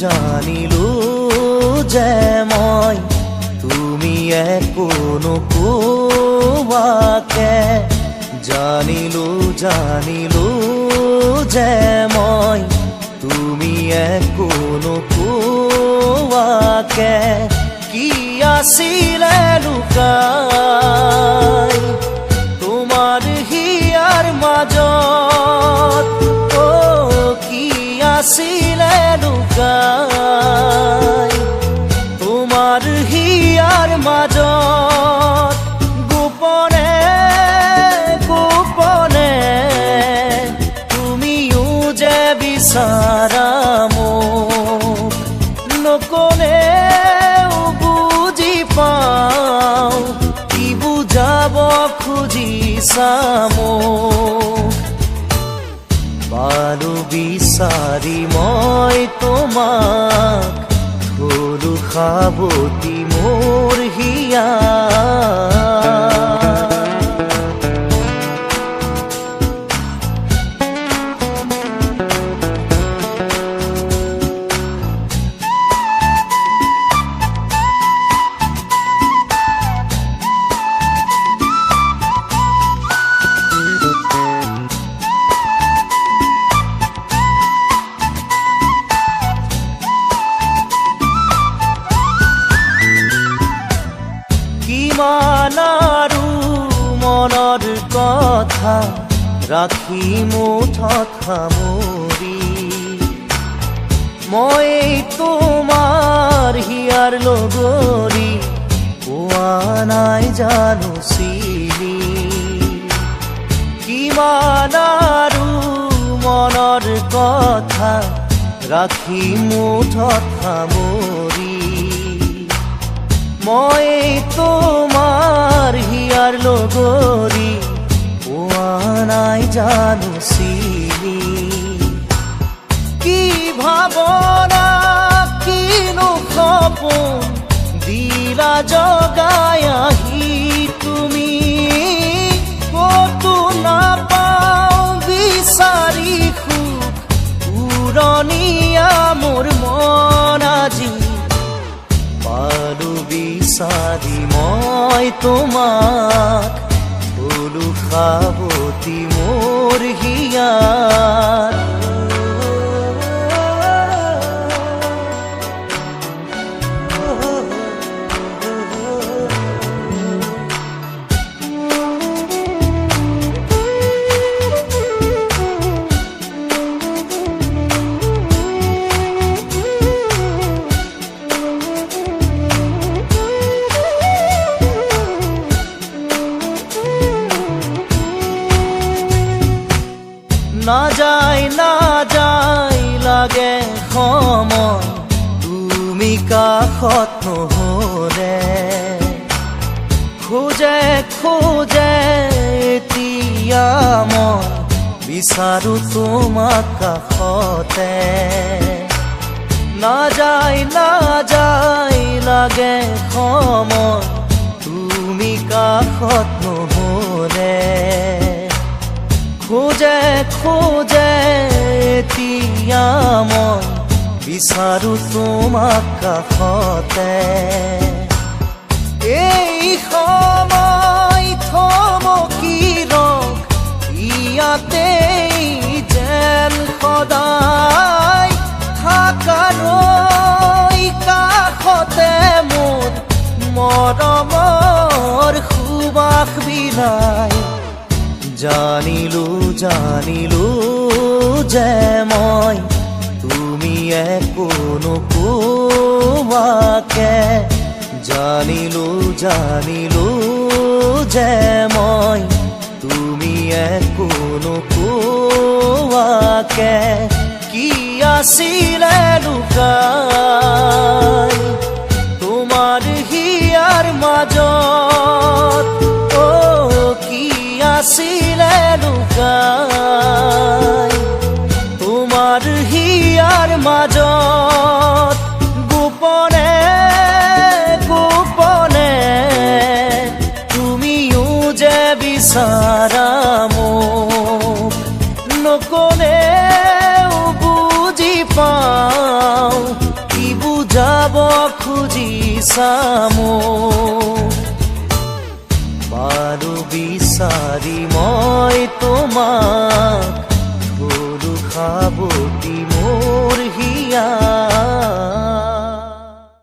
জানিলো যে মই তুমি একো নোকোৱাকে জানিলো যে মই তুমি একো নোকোৱাকে কি আছিলে লুকাই তোমাৰ হিয়াৰ মাজত কি আছিলে লুকাই তোমাৰ হিয়াৰ মাজত গোপনে গোপনে তুমিও যে বিচাৰা মোক নকলেও বুজি পাওঁ কি বুজাব খুজিছা মোক পালো বিচাৰি মই তোমাক হলো সাৱতি মোৰ হিয়া কিমান আৰু মনৰ কথা ৰাখি মুঠত সামৰি মই তোমাৰ হিয়াৰ লগৰী পোৱা নাই জানো চিনি কিমান আৰু মনৰ কথা ৰাখি মুঠত সামৰি মই তোমাৰ হিয়াৰ লগৰী পোৱা নাই জানো চিনি কি ভাৱনা কিনো সপোন দিলা জগাই আহি তুমি ক'তো নাপাওঁ বিচাৰি সুখ উৰণীয়া মোৰ মন আজি পালো বিচাৰি মই তোমাক হলো সাৱতি মোৰ হিয়াৰ নাযায় লাগে সময় তুমি কাষত নহলে খোজে এতিয়া মই বিচাৰো তোমাক কাষতে নাযায় লাগে সময় তুমি কাষত নহলে খোজে এতিয়া মই বিচাৰো তোমাক কাষতে এই সময় থমকি ৰখ ইয়াতে যেন সদায় থাকাৰ কাষতে মোৰ মৰমৰ সুবাস বিলাই জানিলো যে মই তুমি একো নোকোৱাকে জানিলো যে মই তুমি একো নোকোৱাকে কি আছিলে লুকাই তোমাৰ হিয়াৰ মাজত কি আছিলে লুকাই তোমাৰ হিয়াৰ মাজত গোপনে গোপনে তুমিও যে বিচাৰা মোক নকলেও বুজি পাওঁ খুজিছা মোক বাৰু বিচাৰি মই তোমাক গৰু খাবতি মোৰ হিয়া